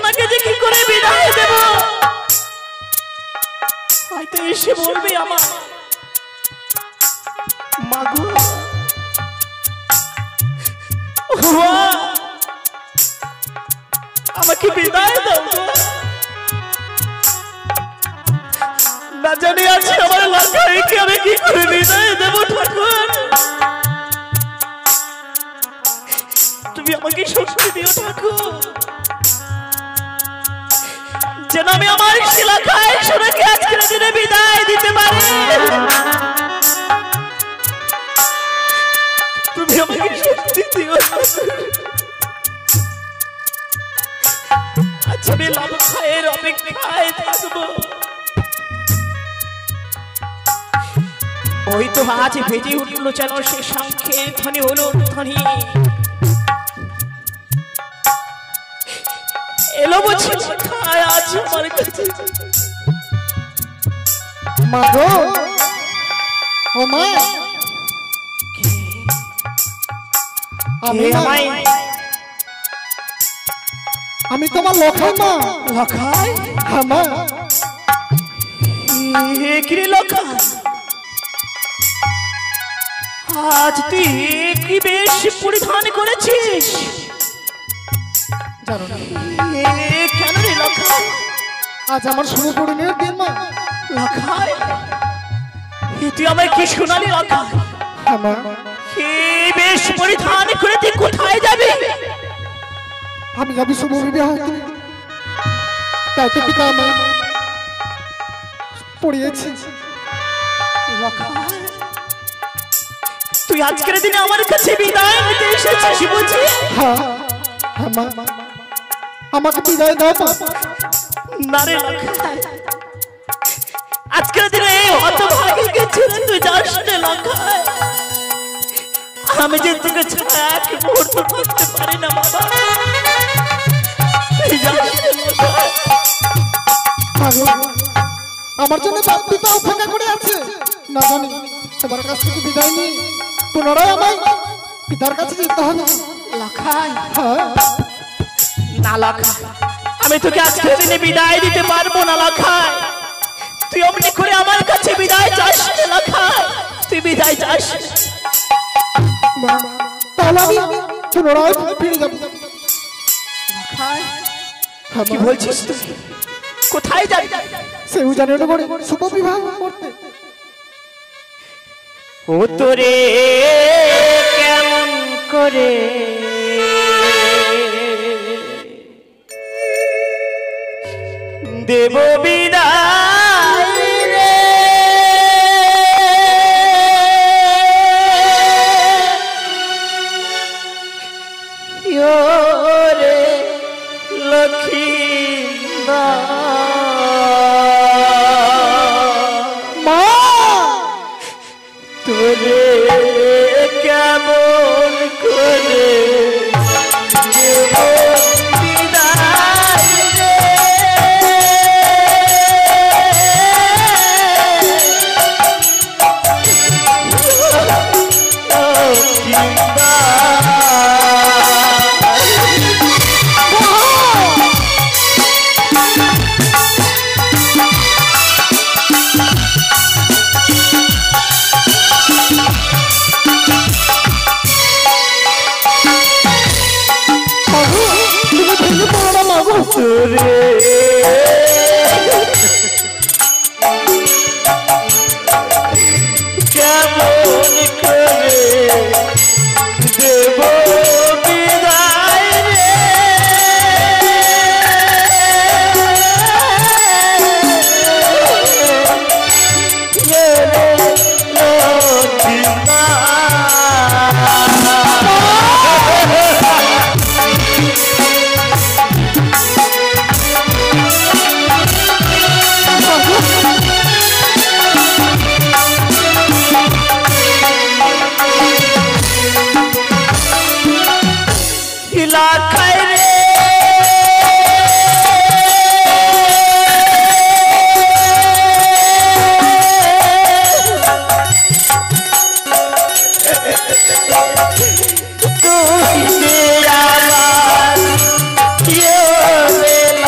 সোনাকে যে কি করে বিদায় দেব হয়তো এসে বলবে আমার মাগো আমাকে বিদায় দাও না জানি আছে আমার লাখাইকে আমি কি করে বিদায় দেব ঠাকুর তুমি আমাকে শক্তি দিও ঠাকুর যেন আমি আমার শিলাখায় সোনাকে আজকের দিনে বিদায় দিতে পারি তুমি আমাকে শক্তি দিও আচ্ছা আমি লাখাইয়ের অপেক্ষায় থাকবো ওই তো আজ ভেজে উঠলো যেন সে শঙ্খের ধ্বনি হলো ধ্বনি এলো বুঝি লাখাই আজ আমার কাছে মা গো ও মা আমি তোমার লখাই মা লখাই হ্যাঁ মা কি লখাই আজ তুই কি বেশ পরিধান করেছিস জানো না কেন রে লখাই আজ আমার শুভ পরিণয়ের দিন মা লখাই তুই আমায় কি শোনালি লখাই হ্যাঁ মা কি বেশ পরিধান করে তুই কোথায় যাবি আমি যাবি শুভ বিবাহ তাই তো পিতা আমায় পড়িয়েছি লখাই তুই আজকের দিনে আমার কাছে বিদায় নিতে এসেছিস বুঝি হ্যাঁ হ্যাঁ মা আমাকে বিদায় দাও মা না রে লখাই আজকের দিনে হতভাগীকে ছেড়ে তুই যাস না লখাই আমি যে তোকে ছাড়া এক মুহূর্ত থাকতে পারি না বাবা তুই যাস না লখাই আমার জন্য বাপ পিতা অপেক্ষা করে আছে না জানি তোমার কাছ থেকে বিদায় নিয়ে পুনরায় আমায় পিতার কাছে যেতে হবে লখাই হ্যাঁ না লখাই আমি তোকে আজকের দিনে বিদায় দিতে পারবো না লখাই তুই অমনি করে আমার কাছে বিদায় চাস না লখাই তুই বিদায় চাস মা তাহলে আমি পুনরায় ফিরে যাবো লখাই হ্যাঁ কি মা, বলছিস তুই কোথায় যাবি সেও জানে না করে শুভ বিবাহ করতে ও তোরে কেমন করে দেব বিদায় রে রে লক্ষ্মী মা তোরে কেমন করে দেব বিদায় রে কেমন করে দেব বিদায় রে লাখাই রে তুই আমার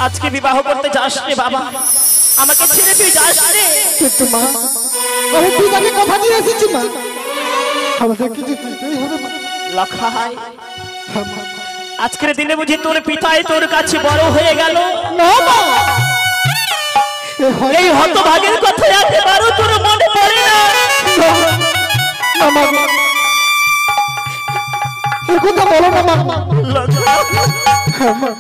আজকে বিবাহ করতে যাস রে বাবা, আমাকে ছেড়ে তুই যাস রে। কিন্তু মা, আমি পিতাকে কথা দিয়ে এসেছি মা, আমাদেরকে যেতেই হবে মা। লখাই, হ্যাঁ মা। আজকের দিনে বুঝি তোর পিতাই তোর কাছে বড় হয়ে গেল? না মা, এই হতভাগের কথা একবারও তোর মনে পড়ে না? না মা, এ কথা বলো না মা। হ্যাঁ মা।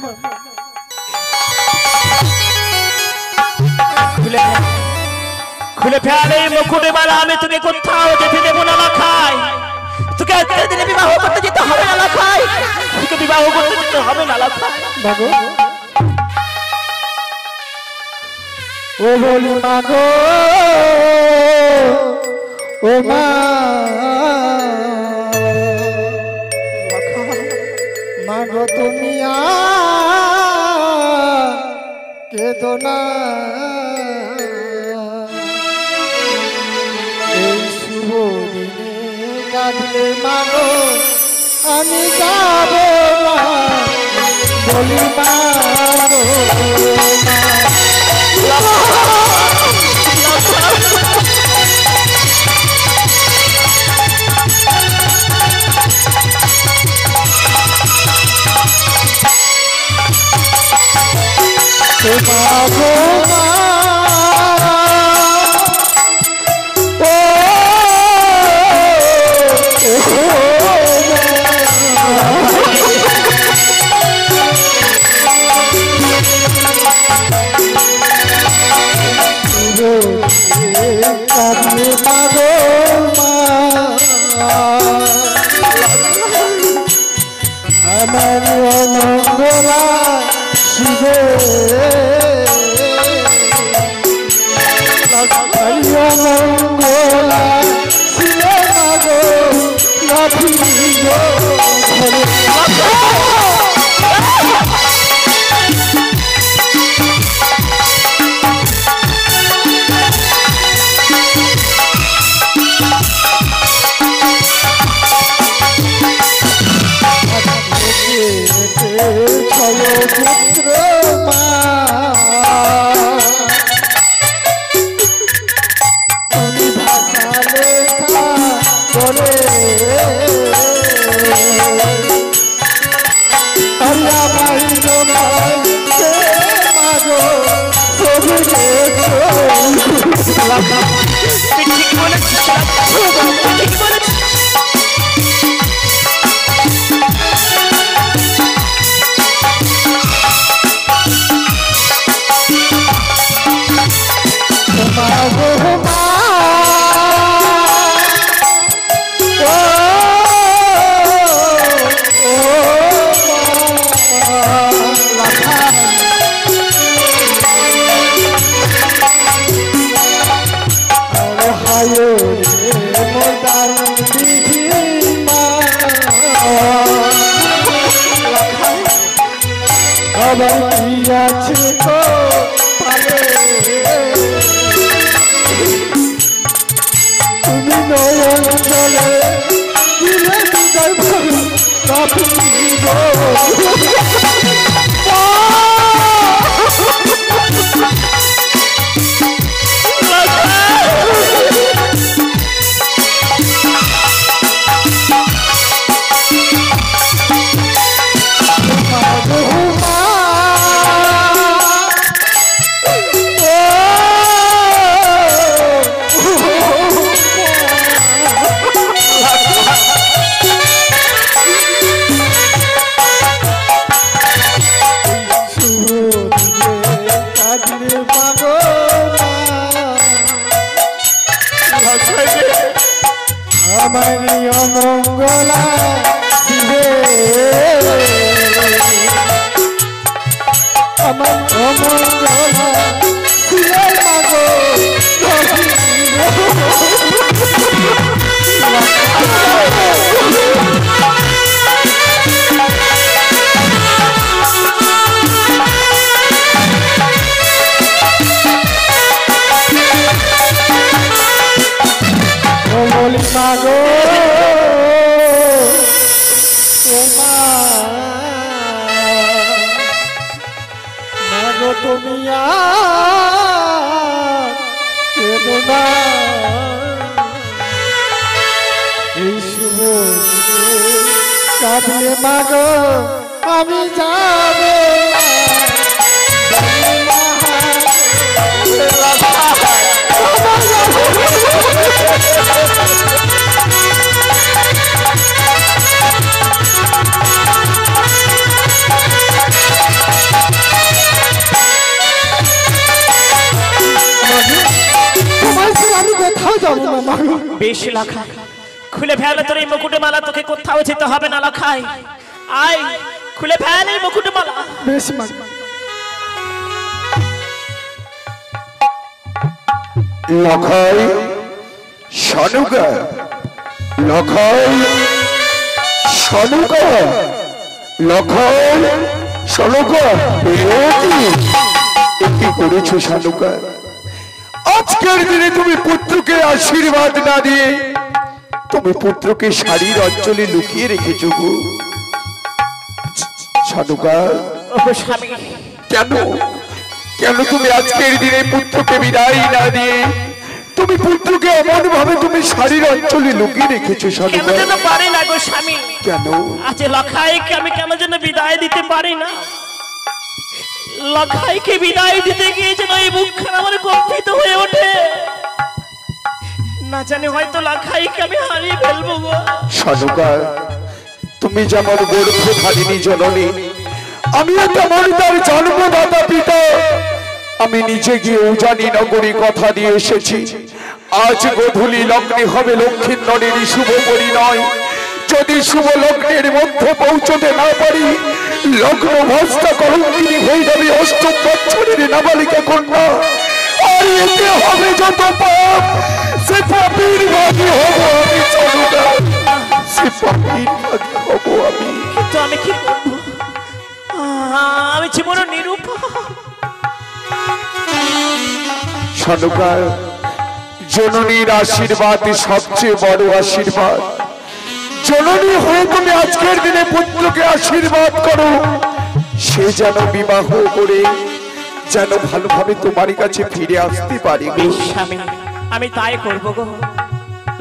খুলে ফেলে মুকুটে বালা, আমি তোকে কোথাও যেতে দেবো না লখাই। তোকে আজকের দিনে বিবাহ করতে যেতে হবে না লখাই, তোকে বিবাহ করতে যেতে হবে না লখাই। মাগো, ও বলি মাগো, ও মা, মাগো তুমি কেদো না, এই শুভ দিনে কাঁদলে মাগো আমি যাব না, বলি মাগো মাগো মা, আমার মঙ্গলা শিবে মঙ্গলা শিবে মাগো লাঠি গো পুত্র মা, তুমি ভাষা লেখা করে আল্লাহ বাইর মাগো ছবি দেখো। ঠিক বলেছিস, ঠিক বলেছিস। মাগো মা, আছে তো তুমি নয়ন জলে দিলে বিদায় ভাবি কাপি আমার অমঙ্গলা শিবে আমার অমঙ্গলা শিবে মাগো বলি মাগো মাগো তুমি আর কেঁদো না, এই শুভ কাঁদলে মাগো আমি যাবো আমি কোথাও যাবো না মাগো। বেশ লাখা, খুলে ফেলে তোর এই মুকুটে মালা, তোকে কোথাও যেতে হবে না লাখাই। আয় খুলে ফেলে এই মুকুটে মালা। বেশ মাগো। লখাই শানুকা, লখাই শানুকা, লখাই শানুকা, কি করেছো শানুকা? আজকের দিনে তুমি পুত্রকে আশীর্বাদ না দিয়ে তুমি পুত্রকে শাড়ির অঞ্চলে লুকিয়ে রেখেছো গো শানুকা। কেন কেন তুমি আজকের দিনে পুত্রকে বিদায় না দিয়ে তুমি পুত্রকে এমন ভাবে তুমি শাড়ির অঞ্চলে লুকিয়ে রেখেছো শানুকা? কেন পারি না গো স্বামী। কেন? আজ লখাইকে আমি কেন যেন বিদায় দিতে পারি না। লখাইকে বিদায় দিতে গিয়ে যেন এই মুখখানা আমার কম্পিত হয়ে ওঠে। না জানি হয়তো লখাইকে আমি হারিয়ে ফেলবো গো শানুকা। তুমি যেমন গর্ভধারিণী জননী, আমিও তেমন তার জন্মদাতা পিতা। আমি নিজে গিয়ে উজানি নগরী কথা দিয়ে এসেছি, আজ গধূলি লগ্নে হবে লক্ষ্মীন্দরের শুভ পরিণয়। যদি শুভ লগ্নের মধ্যে পৌঁছতে না পারি, লগ্ন ভস্তা কলঙ্কিনী হয়ে যাবে অষ্টম বছরের নাবালিকা কন্যা। আর এতে হবে যত পাপ, সে পাপীর ভাগী হব আমি শানুকা, সে পাপীর ভাগী হব আমি। কিন্তু আমি কি করবো? আমি জীবন নিরূপা। শানুকা, জননীর আশীর্বাদ সবচেয়ে বড় আশীর্বাদ। জননী হয়ে তুমি আজকের দিনে পুত্রকে আশীর্বাদ করো, সে যেন বিবাহ করে যেন ভালোভাবে তোমার কাছে ফিরে আসতে পারি। আমি তাই করবো গো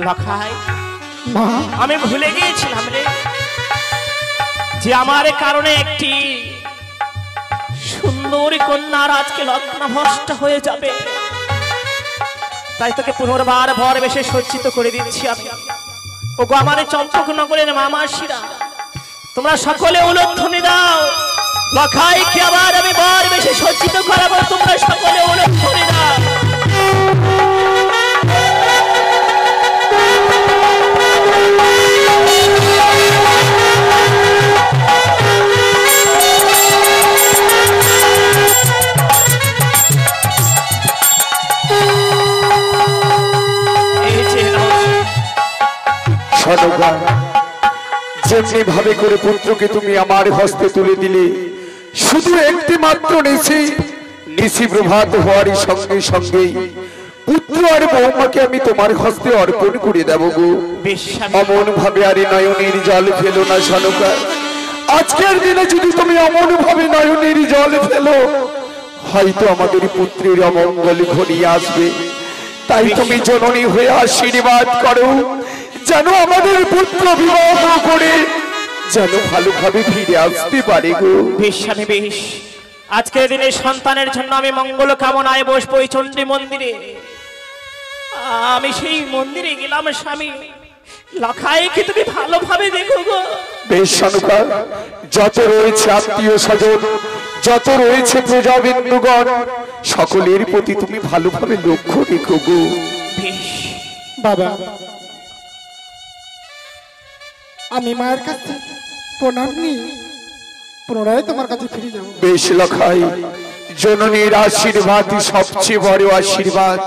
লখাই। আমি ভুলে গিয়েছিলাম রে যে আমার কারণে একটি সুন্দরী কন্যার আজকে লগ্ন ভ্রষ্ট হয়ে যাবে। তাই তোকে পুনর্বার ভর বেশে সজ্জিত করে দিচ্ছি আমি। ওগো আমার চম্পকনগরের মামাসিরা, তোমরা সকলে উলধ্বনি দাও। লখাইকে আবার আমি ভর বেশে সজ্জিত করাবো, তোমরা সকলে উলধ্বনি দাও। যেমনি ভাবে করে পুত্রকে তুমি আমার হস্তে তুলে দিলে, শুধু একটি মাত্র নিশি প্রভাত হওয়ারই সঙ্গে সঙ্গেই পুত্র আর বৌমাকে আমি তোমার হস্তে অর্পণ করে দেব গো। অমন ভাবে আরে নয়নের জল ফেলো না শানুকা। আজকের দিনে যদি তুমি অমন ভাবে নয়নের জল ফেলো, হয়তো আমাদের পুত্রের অমঙ্গল ঘনিয়ে আসবে। তাই তুমি জননী হয়ে আশীর্বাদ করো, যেন আমাদের পুত্র বিবাহ করে যেন ভালোভাবে ফিরে আসতে পারে গো। বেশ বেশ, আজকের দিনে সন্তানের জন্য আমি মঙ্গল কামনায় বসবো এই চণ্ডী মন্দিরে। আমি সেই মন্দিরে গেলাম স্বামী। লখাইকে তুমি ভালোভাবে দেখো গো। বেশ শানুকা, যত রয়েছে আত্মীয় স্বজন, যত রয়েছে প্রজাবিন্দুগণ, সকলের প্রতি তুমি ভালোভাবে লক্ষ্য রেখো গো। বেশ বাবা, আমি মায়ের কাছে প্রণাম নিয়ে পুনরায় তোমার কাছে ফিরে যাব। বেশ লখাই, জননীর আশীর্বাদ সবচেয়ে বড় আশীর্বাদ।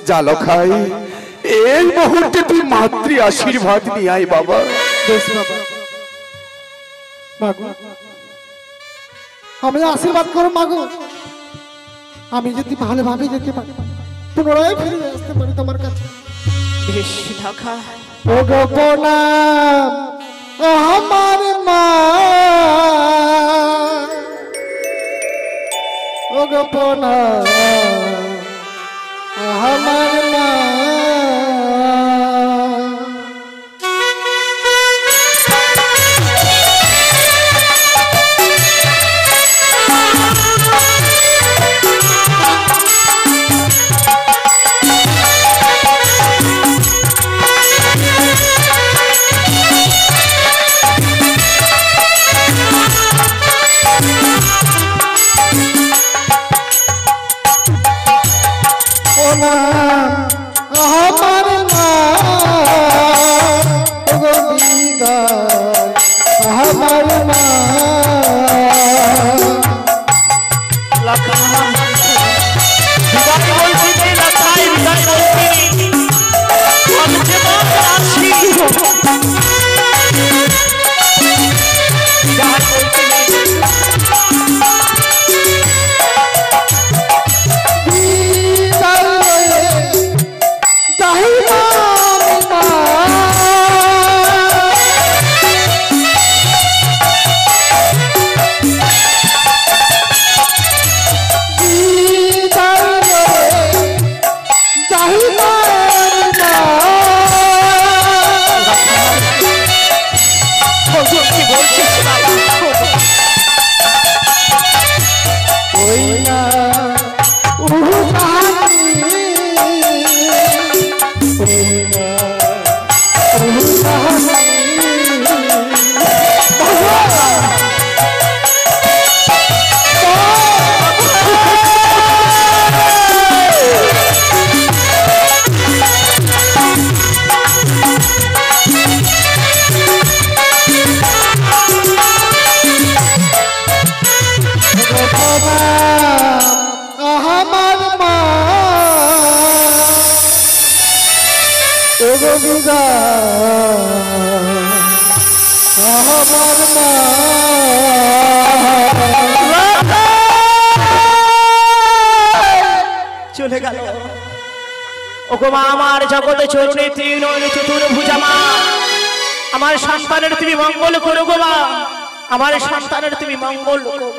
যা লখাই, এই মুহূর্তে তুই মাতৃ আশীর্বাদ নিয়ে আয় বাবা। বেশ বাবা। মাগো, আমি আশীর্বাদ করো মাগো। আমি যদি ভালোভাবে যেতে পারি, পুনরায় ফিরে আসতে পারি তোমার কাছে। বেশ লখাই। ও গো প্রণাম আমার মা, ও গোপনা আমার মা চলে গেল। ওগো মা, আমার জগতে চরণে তিন চতুর্ভুজা মা, আমার সন্তানের তুমি মঙ্গল করো গো মা, আমার সন্তানের তুমি মঙ্গল করো।